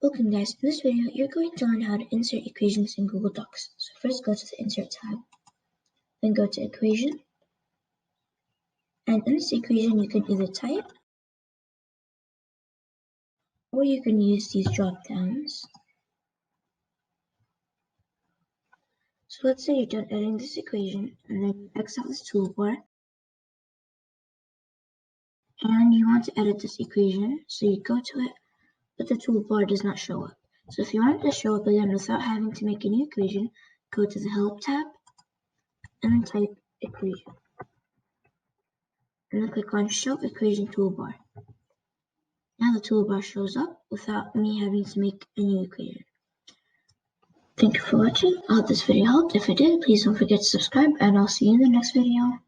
Welcome guys, in this video you're going to learn how to insert equations in Google Docs. So first go to the Insert tab, then go to Equation, and in this equation you can either type or you can use these drop downs. So let's say you're done editing this equation and then you X out this toolbar and you want to edit this equation, so you go to it but the toolbar does not show up. So if you want it to show up again without having to make a new equation, go to the Help tab and then type equation. And then click on Show Equation Toolbar. Now the toolbar shows up without me having to make a new equation. Thank you for watching. I hope this video helped. If it did, please don't forget to subscribe and I'll see you in the next video.